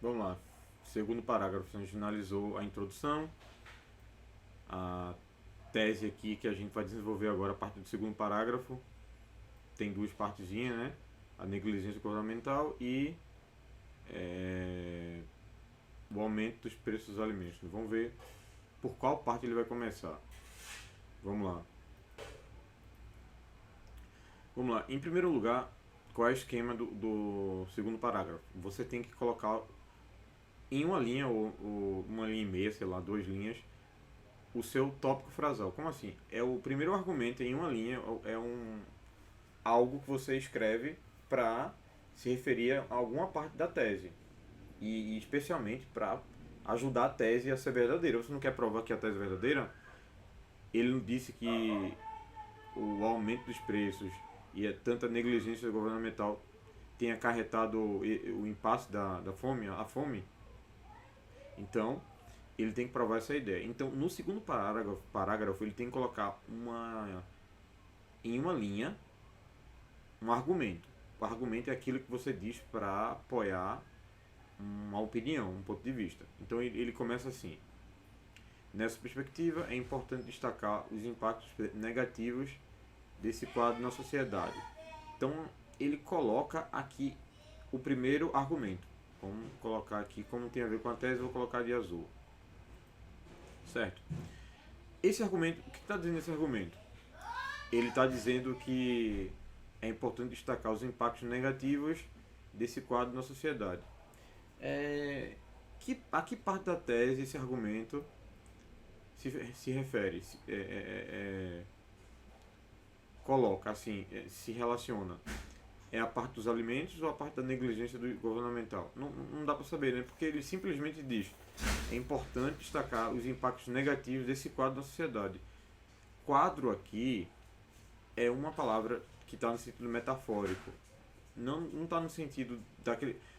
Vamos lá. Segundo parágrafo, a gente analisou a introdução, a tese aqui que a gente vai desenvolver agora a partir do segundo parágrafo. Tem duas partezinhas, né? A negligência governamental e é, o aumento dos preços dos alimentos. Vamos ver por qual parte ele vai começar. Vamos lá. Vamos lá. Em primeiro lugar, qual é o esquema do segundo parágrafo? Você tem que colocar em uma linha ou uma linha e meia, sei lá, duas linhas, o seu tópico frasal. Como assim? É o primeiro argumento em uma linha, é algo que você escreve para se referir a alguma parte da tese. E especialmente para ajudar a tese a ser verdadeira. Você não quer provar que a tese é verdadeira? Ele disse que o aumento dos preços e tanta negligência governamental tem acarretado o impasse da fome, a fome. Então, ele tem que provar essa ideia. Então, no segundo parágrafo ele tem que colocar em uma linha um argumento. O argumento é aquilo que você diz para apoiar uma opinião, um ponto de vista. Então, ele começa assim: nessa perspectiva, é importante destacar os impactos negativos desse quadro na sociedade. Então, ele coloca aqui o primeiro argumento. Vamos colocar aqui, como tem a ver com a tese, eu vou colocar de azul. Certo? Esse argumento, o que está dizendo esse argumento? Ele está dizendo que é importante destacar os impactos negativos desse quadro na sociedade. A que parte da tese esse argumento se refere? Coloca assim, se relaciona? É a parte dos alimentos ou a parte da negligência governamental? Não dá para saber, né? Porque ele simplesmente diz: é importante destacar os impactos negativos desse quadro na sociedade. Quadro aqui é uma palavra que está no sentido metafórico. Não está no sentido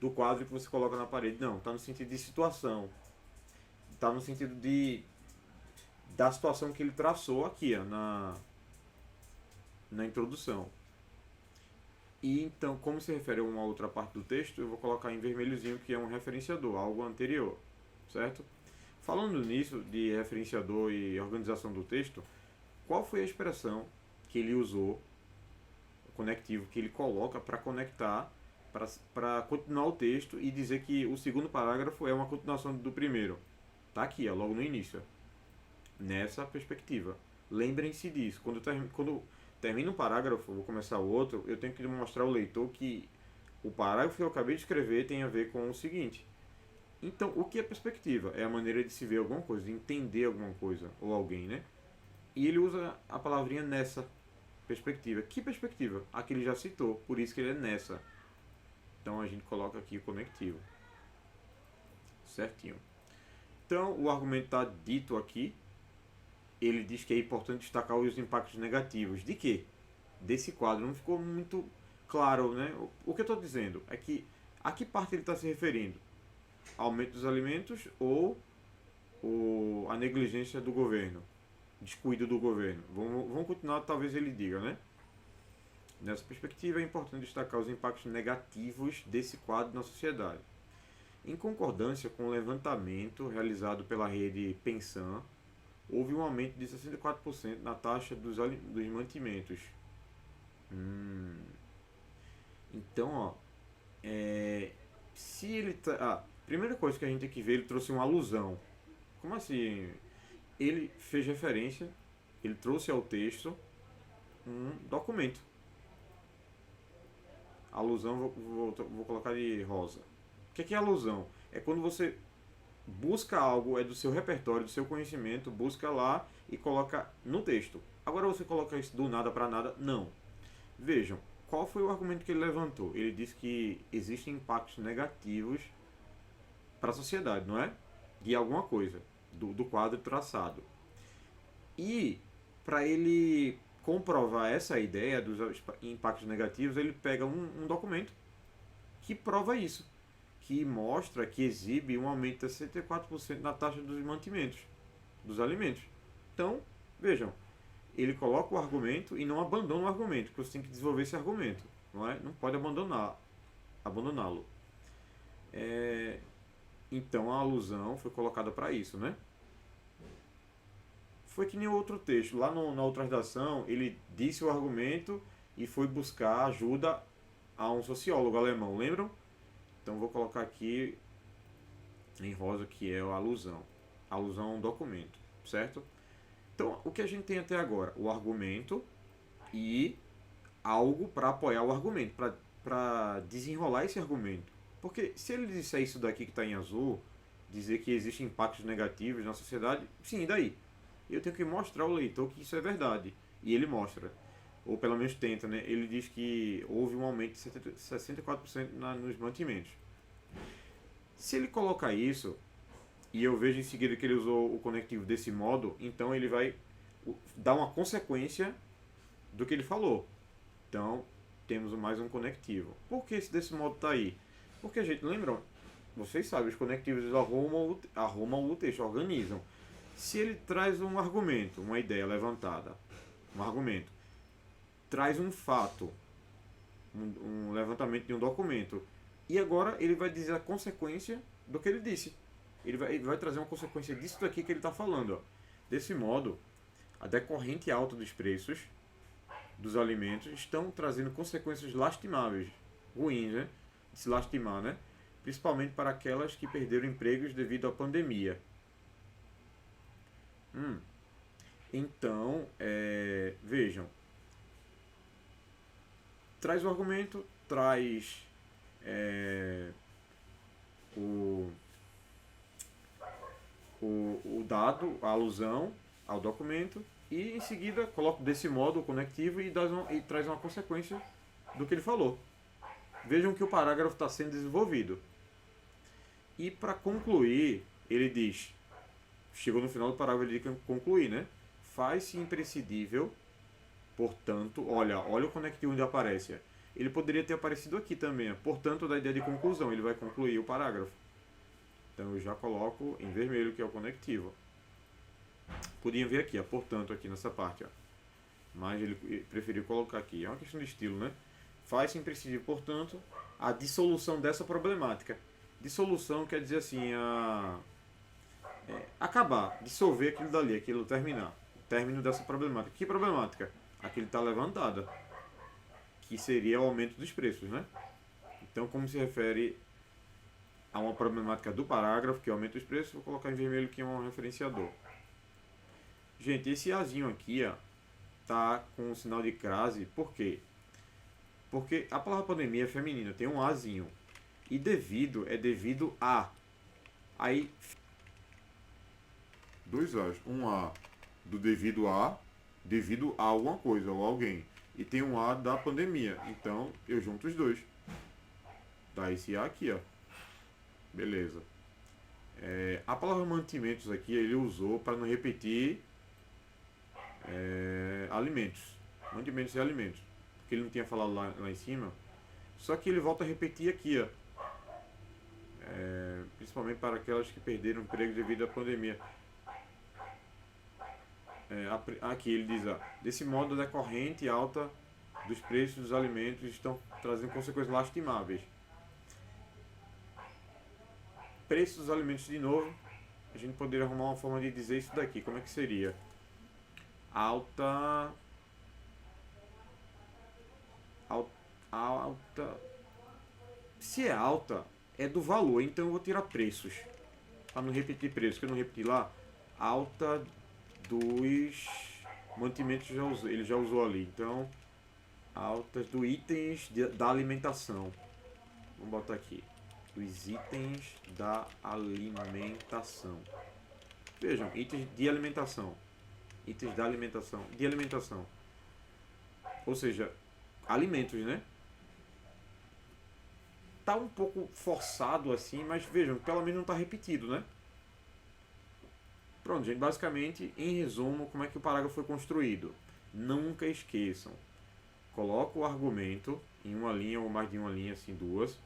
do quadro que você coloca na parede, não. Está no sentido de situação. Está no sentido da situação que ele traçou aqui, ó, na introdução. E então, como se refere a uma outra parte do texto, eu vou colocar em vermelhozinho, que é um referenciador, algo anterior, certo? Falando nisso, de referenciador e organização do texto, qual foi a expressão que ele usou, o conectivo que ele coloca para conectar, para continuar o texto e dizer que o segundo parágrafo é uma continuação do primeiro? Tá aqui, ó, logo no início, nessa perspectiva. Lembrem-se disso. Quando termina um parágrafo, vou começar o outro, eu tenho que mostrar ao leitor que o parágrafo que eu acabei de escrever tem a ver com o seguinte. Então, o que é perspectiva? É a maneira de se ver alguma coisa, de entender alguma coisa, ou alguém, né? E ele usa a palavrinha nessa perspectiva. Que perspectiva? A que ele já citou, por isso que ele é nessa. Então a gente coloca aqui o conectivo. Certinho. Então, o argumento está dito aqui. Ele diz que é importante destacar os impactos negativos. De quê? Desse quadro. Não ficou muito claro, né? O que eu estou dizendo é que a que parte ele está se referindo? Aumento dos alimentos ou a negligência do governo? Descuido do governo? Vamos continuar, talvez ele diga, né? Nessa perspectiva, é importante destacar os impactos negativos desse quadro na sociedade. Em concordância com o levantamento realizado pela rede Pensan, houve um aumento de 64% na taxa dos mantimentos. Então, ó, se ele primeira coisa que a gente tem que ver, ele trouxe uma alusão. Como assim? Ele fez referência, ele trouxe ao texto um documento. Alusão, vou colocar de rosa. O que é alusão? É quando você busca algo, é do seu repertório, do seu conhecimento, busca lá e coloca no texto. Agora você coloca isso do nada para nada? Não. Vejam, qual foi o argumento que ele levantou? Ele disse que existem impactos negativos para a sociedade, não é? De alguma coisa, do quadro traçado. E para ele comprovar essa ideia dos impactos negativos, ele pega um documento que prova isso, que mostra, que exibe um aumento de 64% na taxa dos mantimentos, dos alimentos. Então, vejam, ele coloca o argumento e não abandona o argumento, porque você tem que desenvolver esse argumento, não é? Não pode abandoná-lo. Então a alusão foi colocada para isso, né? Foi que nem outro texto. Lá na outra redação, ele disse o argumento e foi buscar ajuda a um sociólogo alemão, lembram? Então vou colocar aqui em rosa que é a alusão. Alusão a um documento, certo? Então, o que a gente tem até agora? O argumento e algo para apoiar o argumento, para desenrolar esse argumento. Porque se ele disser isso daqui que está em azul, dizer que existem impactos negativos na sociedade, sim, e daí? Eu tenho que mostrar ao leitor que isso é verdade. E ele mostra. Ou pelo menos tenta, né? Ele diz que houve um aumento de 64% nos mantimentos. Se ele colocar isso, e eu vejo em seguida que ele usou o conectivo desse modo, então ele vai dar uma consequência do que ele falou. Então, temos mais um conectivo. Por que esse desse modo está aí? Porque a gente, lembra, vocês sabem, os conectivos arrumam o texto, organizam. Se ele traz um argumento, uma ideia levantada, um argumento, traz um fato, um levantamento de um documento, e agora ele vai dizer a consequência do que ele disse. Ele vai trazer uma consequência disso daqui que ele está falando. Ó. Desse modo, a decorrente alta dos preços dos alimentos estão trazendo consequências lastimáveis, ruins, né? De se lastimar, né? Principalmente para aquelas que perderam empregos devido à pandemia. Então, vejam, traz o argumento, traz o, o dado, a alusão ao documento e em seguida coloco desse modo o conectivo e traz uma consequência do que ele falou. Vejam que o parágrafo está sendo desenvolvido. E para concluir, ele diz, chegou no final do parágrafo, ele diz concluir, né? Faz-se imprescindível, portanto, olha o conectivo onde aparece. Ele poderia ter aparecido aqui também, portanto, da ideia de conclusão, ele vai concluir o parágrafo. Então eu já coloco em vermelho que é o conectivo. Podiam ver aqui, ó, portanto, aqui nessa parte, ó. Mas ele preferiu colocar aqui. É uma questão de estilo, né? Faz-se imprescindível, portanto, a dissolução dessa problemática. Dissolução quer dizer assim, acabar, dissolver aquilo dali, aquilo terminar. O término dessa problemática. Que problemática? Aquilo está levantada. Que seria o aumento dos preços, né? Então, como se refere a uma problemática do parágrafo, que é o aumento dos preços, vou colocar em vermelho que é um referenciador. Gente, esse Azinho aqui, ó, tá com um sinal de crase, por quê? Porque a palavra pandemia é feminina, tem um Azinho. E devido é devido a. Aí. Dois A's. Um A do devido a alguma coisa ou alguém. E tem um A da pandemia. Então eu junto os dois. Dá esse A aqui, ó. Beleza. A palavra mantimentos aqui ele usou para não repetir alimentos. Mantimentos e alimentos. Porque ele não tinha falado lá em cima. Só que ele volta a repetir aqui, ó. Principalmente para aquelas que perderam emprego devido à pandemia. Aqui ele diz, ó, desse modo a decorrente alta dos preços dos alimentos estão trazendo consequências lastimáveis. Preços dos alimentos de novo, a gente poderia arrumar uma forma de dizer isso daqui. Como é que seria? Alta. Se é alta, é do valor, então eu vou tirar preços. Para não repetir preços, que eu não repeti lá. Alta dos mantimentos ele já usou ali. Então, altas dos itens da alimentação. Vamos botar aqui. Dos itens da alimentação. Vejam, itens de alimentação. Itens da alimentação. De alimentação. Ou seja, alimentos, né? Tá um pouco forçado assim, mas vejam, pelo menos não está repetido, né? Pronto, gente, basicamente, em resumo, como é que o parágrafo foi construído? Nunca esqueçam, coloca o argumento em uma linha ou mais de uma linha, assim, duas.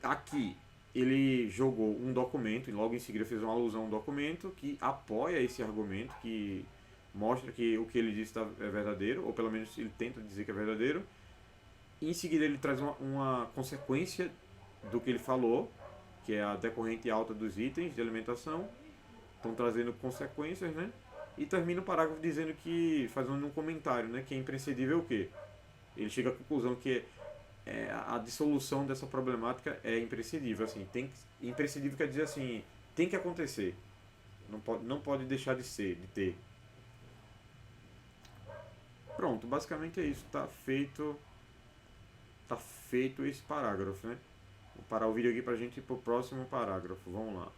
Aqui, ele jogou um documento e logo em seguida fez uma alusão a um documento que apoia esse argumento, que mostra que o que ele disse é verdadeiro, ou pelo menos ele tenta dizer que é verdadeiro. E em seguida ele traz uma consequência do que ele falou, que é a decorrente alta dos itens de alimentação, estão trazendo consequências, né? E termina o parágrafo dizendo que, fazendo um comentário, né, que é imprescindível o quê? Ele chega à conclusão que a dissolução dessa problemática é imprescindível, assim, imprescindível quer dizer assim, tem que acontecer, não pode deixar de ser, de ter. Pronto, basicamente é isso, tá feito esse parágrafo, né? Vou parar o vídeo aqui pra gente ir pro próximo parágrafo, vamos lá.